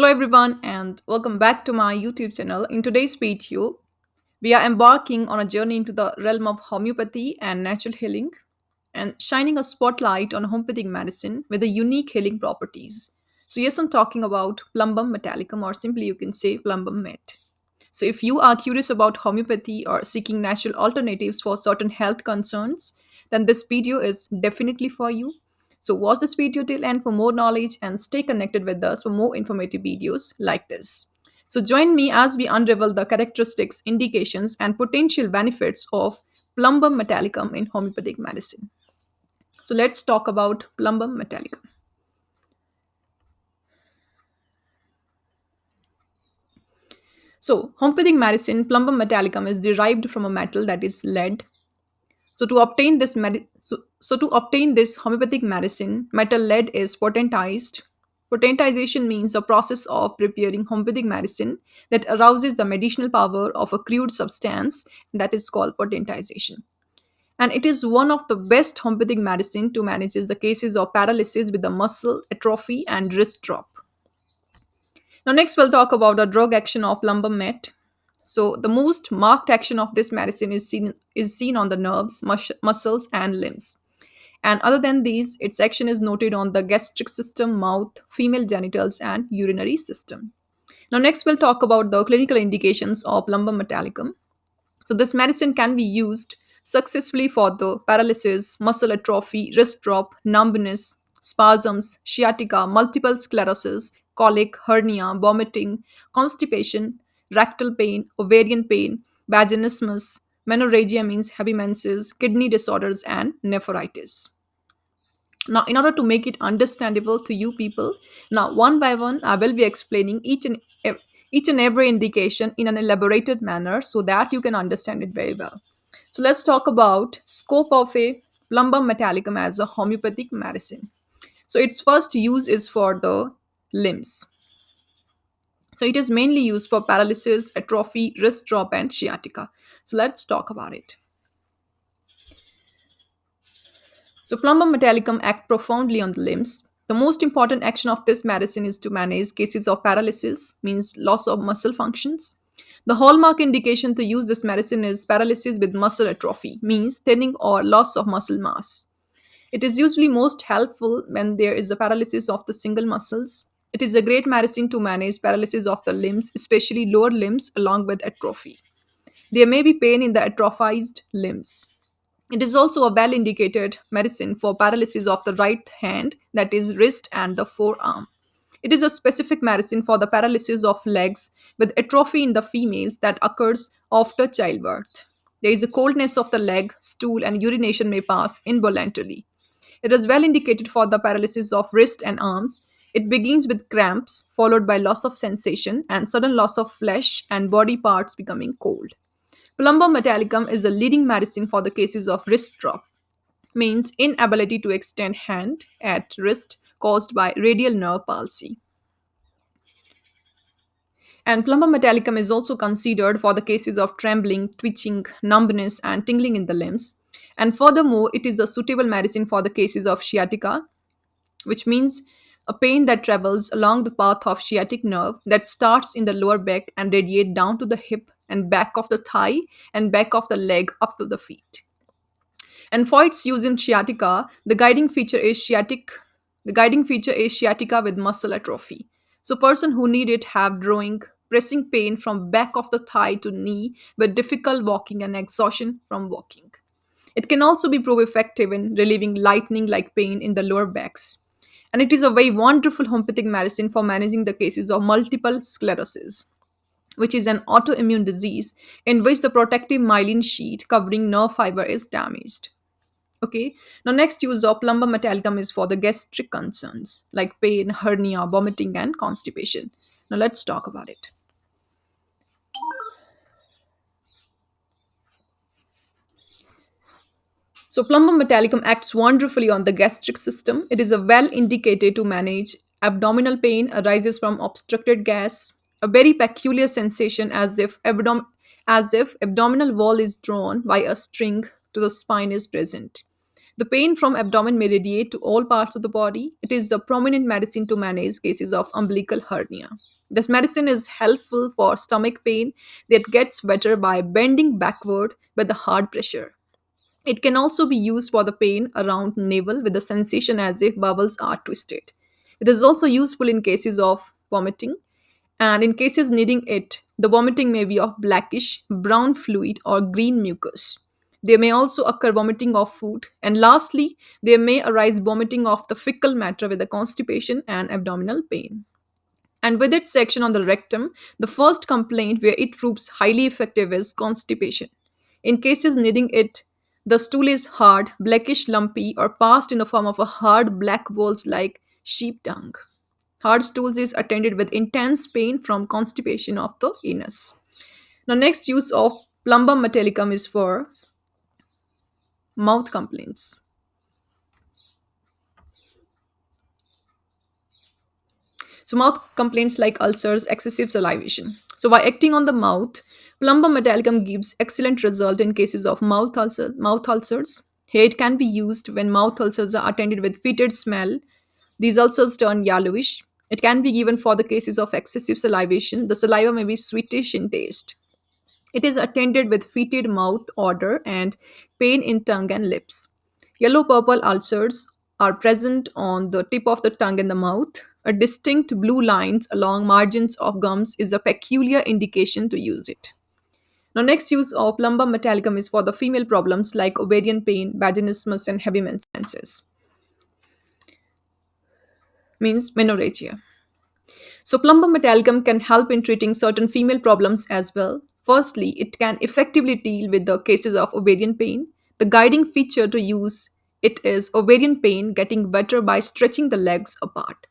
Hello, everyone, and welcome back to my YouTube channel. In today's video, we are embarking on a journey into the realm of homeopathy and natural healing and shining a spotlight on homeopathic medicine with the unique healing properties. So, yes, I'm talking about Plumbum Metallicum, or simply you can say Plumbum Met. So, if you are curious about homeopathy or seeking natural alternatives for certain health concerns, then this video is definitely for you. So, watch this video till end for more knowledge and stay connected with us for more informative videos like this. So, join me as we unravel the characteristics, indications, and potential benefits of Plumbum Metallicum in homeopathic medicine. So, let's talk about Plumbum Metallicum. So, homeopathic medicine, Plumbum Metallicum, is derived from a metal that is lead. So to obtain this homeopathic medicine, metal lead is potentized. Potentization means a process of preparing homeopathic medicine that arouses the medicinal power of a crude substance that is called potentization. And it is one of the best homeopathic medicine to manage the cases of paralysis with the muscle atrophy and wrist drop. Now, next we'll talk about the drug action of plumbum met. So, the most marked action of this medicine is seen on the nerves, muscles, and limbs. And other than these, its action is noted on the gastric system, mouth, female genitals, and urinary system. Now, next we'll talk about the clinical indications of plumbum metallicum. So, this medicine can be used successfully for the paralysis, muscle atrophy, wrist drop, numbness, spasms, sciatica, multiple sclerosis, colic, hernia, vomiting, constipation, rectal pain, ovarian pain, vaginismus, menorrhagia means heavy menses, kidney disorders, and nephritis. Now, in order to make it understandable to you people, now one by one, I will be explaining each and every indication in an elaborated manner so that you can understand it very well. So, let's talk about scope of a plumbum metallicum as a homeopathic medicine. So, its first use is for the limbs. So, it is mainly used for paralysis, atrophy, wrist drop, and sciatica. So, let's talk about it. So, plumbum metallicum act profoundly on the limbs. The most important action of this medicine is to manage cases of paralysis, means loss of muscle functions. The hallmark indication to use this medicine is paralysis with muscle atrophy, means thinning or loss of muscle mass. It is usually most helpful when there is a paralysis of the single muscles. It is a great medicine to manage paralysis of the limbs, especially lower limbs, along with atrophy. There may be pain in the atrophied limbs. It is also a well indicated medicine for paralysis of the right hand, that is, wrist and the forearm. It is a specific medicine for the paralysis of legs with atrophy in the females that occurs after childbirth. There is a coldness of the leg, stool, and urination may pass involuntarily. It is well indicated for the paralysis of wrist and arms. It begins with cramps, followed by loss of sensation and sudden loss of flesh and body parts becoming cold. Plumbum metallicum is a leading medicine for the cases of wrist drop, means inability to extend hand at wrist caused by radial nerve palsy. And plumbum metallicum is also considered for the cases of trembling, twitching, numbness, and tingling in the limbs. And furthermore, it is a suitable medicine for the cases of sciatica, which means a pain that travels along the path of sciatic nerve that starts in the lower back and radiate down to the hip and back of the thigh and back of the leg up to the feet. And for its use in sciatica, the guiding feature is sciatica with muscle atrophy. So person who need it have drawing, pressing pain from back of the thigh to knee with difficult walking and exhaustion from walking. It can also be prove effective in relieving lightning like pain in the lower backs. And it is a very wonderful homeopathic medicine for managing the cases of multiple sclerosis, which is an autoimmune disease in which the protective myelin sheet covering nerve fiber is damaged. Okay, now next use of plumbum metallicum is for the gastric concerns like pain, hernia, vomiting, and constipation. Now let's talk about it. So, plumbum metallicum acts wonderfully on the gastric system. It is a well indicated to manage abdominal pain arises from obstructed gas, a very peculiar sensation as if abdominal wall is drawn by a string to the spine is present. The pain from abdomen may radiate to all parts of the body. It is a prominent medicine to manage cases of umbilical hernia. This medicine is helpful for stomach pain that gets better by bending backward with the hard pressure. It can also be used for the pain around navel with the sensation as if bowels are twisted. It is also useful in cases of vomiting, and in cases needing it, the vomiting may be of blackish, brown fluid or green mucus. There may also occur vomiting of food, and lastly, there may arise vomiting of the fecal matter with the constipation and abdominal pain. And with its action on the rectum, the first complaint where it proves highly effective is constipation. In cases needing it, the stool is hard, blackish, lumpy, or passed in the form of a hard black balls like sheep dung. Hard stools is attended with intense pain from constipation of the anus. Now, next use of plumbum metallicum is for mouth complaints. So, mouth complaints like ulcers, excessive salivation. So, by acting on the mouth, Plumbum metallicum gives excellent result in cases of mouth ulcers. Here, it can be used when mouth ulcers are attended with fetid smell. These ulcers turn yellowish. It can be given for the cases of excessive salivation. The saliva may be sweetish in taste. It is attended with fetid mouth odor and pain in tongue and lips. Yellow purple ulcers are present on the tip of the tongue and the mouth. A distinct blue lines along margins of gums is a peculiar indication to use it. Now, next use of plumbum metallicum is for the female problems like ovarian pain, vaginismus, and heavy menses, means menorrhagia. So, plumbum metallicum can help in treating certain female problems as well. Firstly, it can effectively deal with the cases of ovarian pain. The guiding feature to use it is ovarian pain getting better by stretching the legs apart.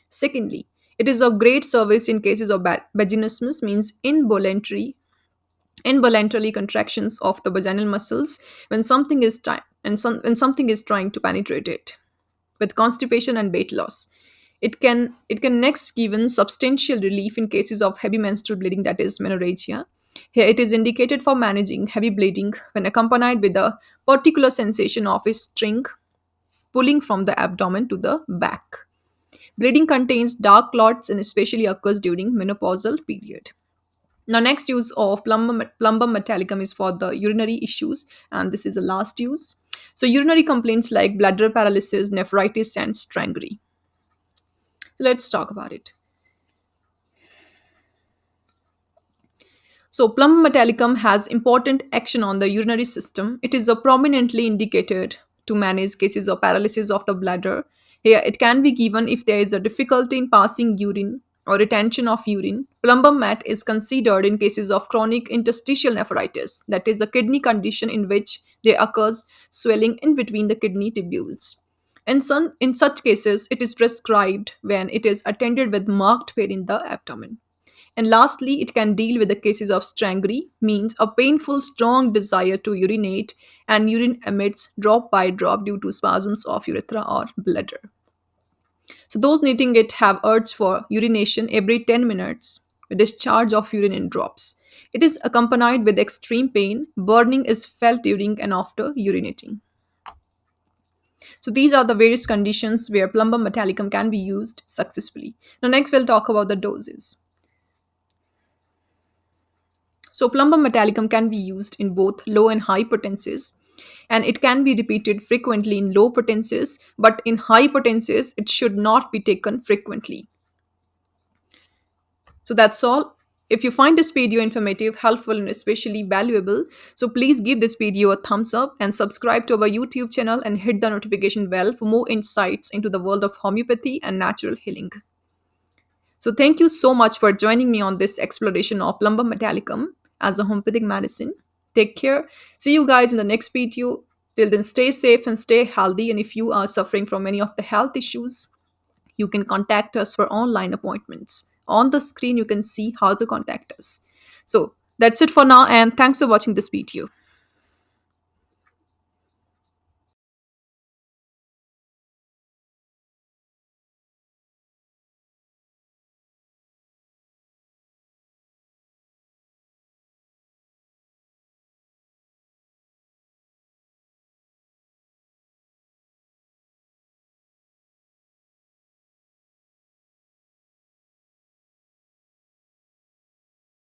Secondly, it is of great service in cases of vaginismus, means involuntarily contractions of the vaginal muscles when something is when something is trying to penetrate it, with constipation and weight loss. It can next given substantial relief in cases of heavy menstrual bleeding, that is menorrhagia. Here it is indicated for managing heavy bleeding when accompanied with a particular sensation of a string pulling from the abdomen to the back. Bleeding contains dark clots and especially occurs during menopausal period. Now, next use of plumbum metallicum is for the urinary issues, and this is the last use. So, urinary complaints like bladder paralysis, nephritis, and strangury. Let's talk about it. So, Plum metallicum has important action on the urinary system. It is a prominently indicated to manage cases of paralysis of the bladder. Here, it can be given if there is a difficulty in passing urine or retention of urine. Plumbum mat is considered in cases of chronic interstitial nephritis, that is, a kidney condition in which there occurs swelling in between the kidney tubules. In such cases, it is prescribed when it is attended with marked pain in the abdomen. And lastly, it can deal with the cases of strangury, means a painful, strong desire to urinate, and urine emits drop by drop due to spasms of urethra or bladder. So those needing it have urge for urination every 10 minutes, a discharge of urine in drops. It is accompanied with extreme pain. Burning is felt during and after urinating. So these are the various conditions where plumbum metallicum can be used successfully. Now next we'll talk about the doses. So, plumbum metallicum can be used in both low and high potencies, and it can be repeated frequently in low potencies, but in high potencies, it should not be taken frequently. So, that's all. If you find this video informative, helpful, and especially valuable, so please give this video a thumbs up and subscribe to our YouTube channel and hit the notification bell for more insights into the world of homeopathy and natural healing. So, thank you so much for joining me on this exploration of Plumbum metallicum as a homeopathic medicine. Take care. See you guys in the next video. Till then, stay safe and stay healthy. And if you are suffering from any of the health issues, you can contact us for online appointments. On the screen, you can see how to contact us. So, that's it for now. And thanks for watching this video.